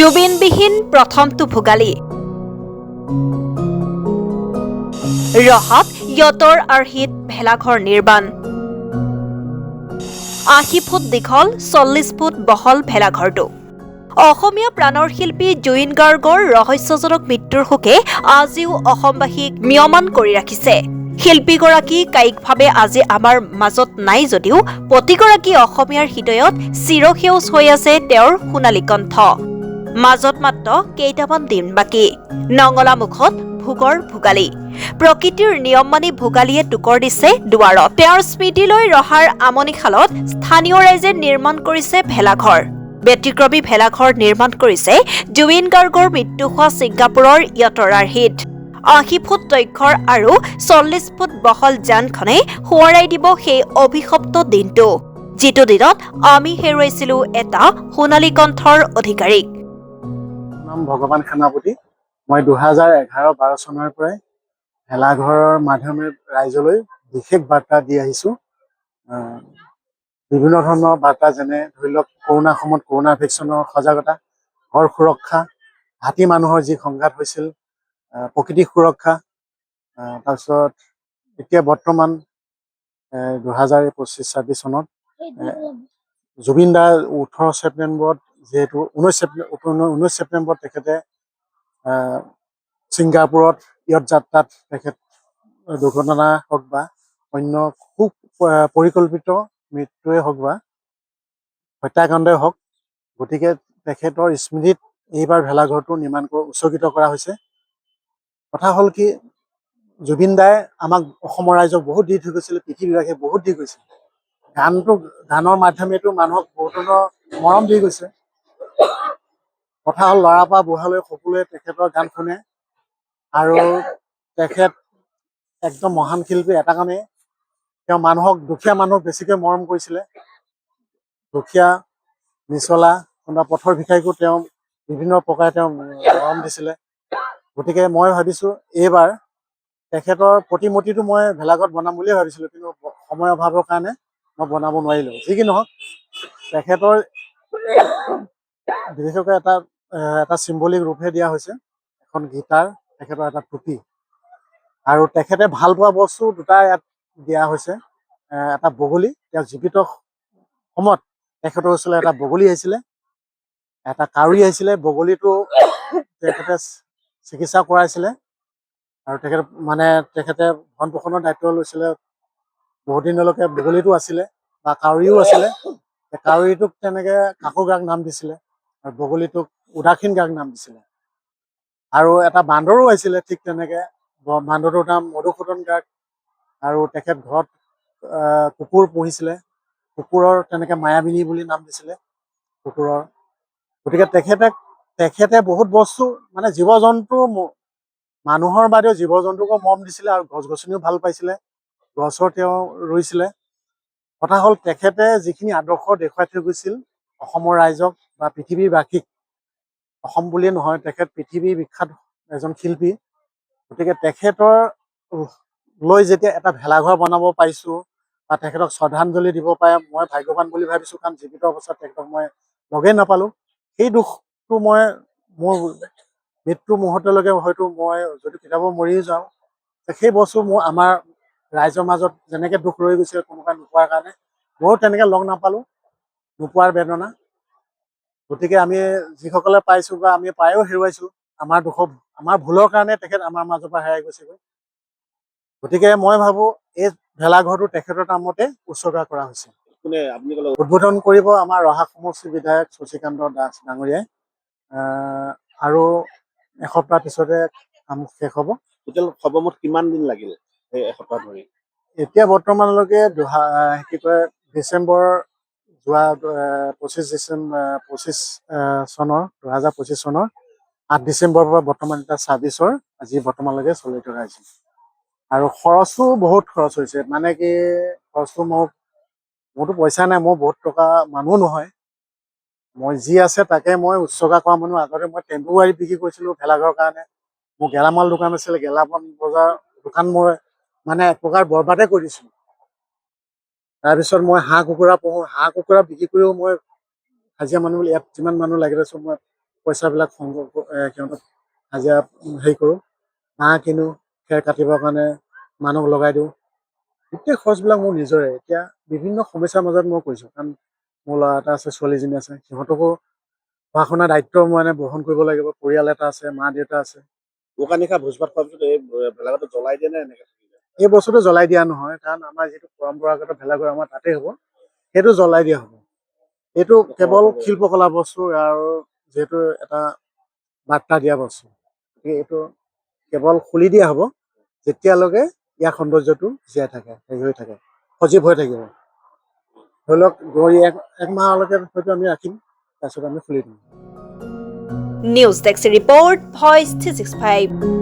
জুবিনবিহীন প্ৰথমটো ভোগালী। ৰহাত য়তৰ আৰ্হিত ভেলাঘৰ নিৰ্মাণ। ৮০ ফুট দীঘল ৪০ ফুট বহল ভেলাঘৰটো। অসমীয়া প্ৰাণৰ শিল্পী জুবিন গাৰ্গৰ ৰহস্যজনক মৃত্যুৰ শোকে আজিও অসমবাসীক ম্ৰিয়মান কৰি ৰাখিছে। শিল্পীগৰাকী কায়িকভাৱে আজি আমাৰ মাজত নাই যদিও প্ৰতিগৰাকী অসমীয়াৰ হৃদয়ত চিৰসেউজ হৈ আছে তেওঁৰ সোণালী কণ্ঠ। মাজত মাত্ৰ কেইটামান দিন বাকী। নঙলা মুখত ভোগৰ ভোগালী। প্ৰকৃতিৰ নিয়ম মানি ভোগালীয়ে টুকৰ দিছে দুৱাৰত। তেওঁৰ স্মৃতিলৈ ৰহাৰ আমনিশালত স্থানীয় ৰাইজে নিৰ্মাণ কৰিছে ভেলাঘৰ। ব্যতিক্ৰমী ভেলাঘৰ নিৰ্মাণ কৰিছে জুবিন গাৰ্গৰ মৃত্যু হোৱা ছিংগাপুৰৰ য়তৰ আৰ্হিত। ৮০ ফুট দৈৰ্ঘ্যৰ আৰু ৪০ ফুট বহল যানখনে সোঁৱৰাই দিব সেই অভিশপ্ত দিনটো, যিটো দিনত আমি হেৰুৱাইছিলো এটা সোণালী কণ্ঠৰ অধিকাৰীক। নাম ভগৱান সেনাপতি। মই ২০১১-১২ চনৰ পৰাই ভেলাঘৰৰ মাধ্যমেৰে ৰাইজলৈ বিশেষ বাৰ্তা দি আহিছোঁ। বিভিন্ন ধৰণৰ বাৰ্তা, যেনে ধৰি লওক কৰোণাৰ সময়ত কৰোণা ভেকচিনৰ সজাগতা, ঘৰ সুৰক্ষা, হাতী মানুহৰ যি সংঘাত হৈছিল, প্ৰকৃতি সুৰক্ষা, তাৰপিছত এতিয়া বৰ্তমান ২০২৫-২৬ চনত জুবিন দাৰ ১৮ ছেপ্টেম্বৰত, যিহেতু ১৯ ছেপ্টেম্বৰত তেখেতে ছিংগাপুৰত য়ত যাত্ৰাত তেখেত দুৰ্ঘটনা হওক বা অন্য খুব পৰিকল্পিত মৃত্যুৱে হওক বা হত্যাকাণ্ডই হওক, গতিকে তেখেতৰ স্মৃতিত এইবাৰ ভেলাঘৰটো নিৰ্মাণ উৎসৰ্গিত কৰা হৈছে। কথা হ'ল কি, জুবিন দাই আমাক অসমৰ ৰাইজক বহুত দি থৈ গৈছিল, পৃথিৱীবাসীয়ে বহুত দি গৈছিল। গানৰ মাধ্যমেতো মানুহক বহুত ধৰণৰ মৰম দি গৈছে। কথা হ'ল ল'ৰাৰ পৰা বুঢ়ালৈ সকলোৱে তেখেতৰ গান শুনে, আৰু তেখেত একদম মহান শিল্পী। এটা কাৰণেই তেওঁ দুখীয়া মানুহক বেছিকৈ মৰম কৰিছিলে। দুখীয়া, নিচলা, কোনোবা পথৰ ভিক্ষাৰীকো তেওঁ বিভিন্ন প্ৰকাৰে তেওঁ মৰম দিছিলে। গতিকে মই ভাবিছোঁ এইবাৰ তেখেতৰ প্ৰতিমূৰ্তিটো মই ভেলাঘৰত বনাম বুলিয়ে ভাবিছিলোঁ, কিন্তু সময়ৰ অভাৱৰ কাৰণে মই বনাব নোৱাৰিলোঁ। যি কি নহওক, তেখেতৰ বিশেষকৈ এটা চিম্বলিক ৰূপহে দিয়া হৈছে, এখন গীটাৰ, তেখেতৰ এটা টুপি, আৰু তেখেতে ভাল পোৱা বস্তু দুটা ইয়াত দিয়া হৈছে। এটা বগলী, তেওঁ জীৱিত সময়ত তেখেতৰ ওচৰলৈ এটা বগলী আহিছিলে, এটা কাউৰী আহিছিলে। বগলীটো তেখেতে চিকিৎসা কৰাইছিলে, আৰু তেখেতে ভৰণ পোষণৰ দায়িত্ব লৈছিলে। বহুত দিনলৈকে বগলীটো আছিলে বা কাউৰীও আছিলে। কাউৰীটোক তেনেকে কাকু গাৰ্গ নাম দিছিলে, আৰু বগলীটোক উদাসীন গাৰ্গ নাম দিছিলে। আৰু এটা বান্দৰো আহিছিলে ঠিক তেনেকে, বান্দৰটোৰ নাম মধুসূদন গাৰ্গ। আৰু তেখেত ঘৰত কুকুৰ পুহিছিলে, কুকুৰৰ তেনেকে মায়াবিনী বুলি নাম দিছিলে কুকুৰৰ। গতিকে তেখেতে বহুত বস্তু, জীৱ জন্তু, মানুহৰ বাদেও জীৱ জন্তুকো মৰম দিছিলে, আৰু গছ গছনিও ভাল পাইছিলে, গছৰ তেওঁ ৰুইছিলে। কথা হ'ল, তেখেতে যিখিনি আদৰ্শ দেখুৱাই থৈ গৈছিল অসমৰ ৰাইজক বা পৃথিৱীবাসীক, অসম বুলিয়ে নহয়, তেখেত পৃথিৱী বিখ্যাত এজন শিল্পী। গতিকে তেখেতৰ লৈ যেতিয়া এটা ভেলাঘৰ বনাব পাৰিছোঁ বা তেখেতক শ্ৰদ্ধাঞ্জলি দিব পাৰে, মই ভাগ্যৱান বুলি ভাবিছোঁ। কাৰণ জীৱিত অৱস্থাত তেখেতক মই লগেই নাপালোঁ। সেই দুখটো মোৰ মৃত্যু মুহূৰ্তলৈকে হয়তো মই যদি কিতাপৰ মৰিও যাওঁ, সেই বস্তু আমাৰ ৰাইজৰ মাজত যেনেকে দুখ ৰৈ গৈছে কোনোবাই নোপোৱাৰ কাৰণে, ময়ো তেনেকে লগ নাপালোঁ, নোপোৱাৰ বেদনা। গতিকে আমি যিসকলে পাইছোঁ বা আমি পায়ো হেৰুৱাইছোঁ, আমাৰ ভুলৰ কাৰণে তেখেত আমাৰ মাজৰ পৰা হেৰাই গৈছেগৈ। গতিকে মই ভাবোঁ এই ভেলাঘৰটো তেখেতৰ নামতে উৎসৰ্গা কৰা হৈছে। উদ্বোধন কৰিব আমাৰ ৰহা সমষ্টিৰ বিধায়ক শশীকান্ত দাস ডাঙৰীয়াই। আৰু এসপ্তাহ পিছতে কাম শেষ হ'ব। টোটেল সৰ্বমুঠ কিমান দিন লাগিল এই এসপ্তাহ ধৰি? এতিয়া বৰ্তমানলৈকে ডিচেম্বৰ যোৱা ২৫ চনৰ ৮ ডিচেম্বৰৰ পৰা বৰ্তমান এতিয়া ২৬ আজি বৰ্তমানলৈকে চলি থকা হৈছে। আৰু খৰচো বহুত খৰচ হৈছে। খৰচটো মোৰতো পইচা নাই, মোৰ বহুত টকা মানুহ নহয়। মই যি আছে তাকে মই উৎসৰ্গা কৰা মানুহ। আগতে মই টেম্পু গাড়ী বিক্ৰী কৰিছিলোঁ ভেলাঘৰৰ কাৰণে। মোৰ গেলামাল দোকান আছিলে, গেলামাল বজাৰ দোকান মই এক প্ৰকাৰ বৰবাদে কৰি দিছিলোঁ। তাৰপিছত মই হাঁহ কুকুৰা পুহোঁ, হাঁহ কুকুৰা বিক্ৰী কৰিও মই হাজিৰা মানুহ, ইয়াত যিমান মানুহ লাগি আছোঁ, মই পইচাবিলাক সংগ্ৰহ সিহঁতক হাজিৰা হেৰি কৰোঁ, বাঁহ কিনো, খেৰ কাটিবৰ কাৰণে মানুহ লগাই দিওঁ। গোটেই খৰচবিলাক মোৰ নিজৰে। এতিয়া বিভিন্ন সমস্যাৰ মাজত মই কৰিছোঁ, কাৰণ মোৰ ল'ৰা এটা আছে, ছোৱালীজনী আছে, সিহঁতকো পঢ়া শুনাৰ দায়িত্ব মানে বহন কৰিব লাগিব। পৰিয়াল এটা আছে, মা দেউতা আছে। উৰুকা নিশা ভোজ ভাত খোৱাৰ পিছত এই ভেলাঘৰটো জ্বলাই দিয়ে নে এনেকে থাকি যায়? এই বস্তুটো জ্বলাই দিয়া নহয়, কাৰণ আমাৰ যিটো পৰম্পৰাগত ভেলাঘৰ আমাৰ তাতে হ'ব, সেইটো জ্বলাই দিয়া হ'ব। এইটো কেৱল শিল্পকলা বস্তু আৰু যিহেতু এটা বাৰ্তা দিয়া বস্তু, গতিকে এইটো কেৱল খুলি দিয়া হ'ব যেতিয়ালৈকে ইয়াৰ সৌন্দৰ্যটো জীয়াই থাকে, হেৰি হৈ থাকে, সজীৱ হৈ থাকিব। ধৰি লওক গৈ এক মাহলৈকে হয়তো আমি ৰাখিম, তাৰপিছত আমি খুলি দিম। News desk report, voice 365।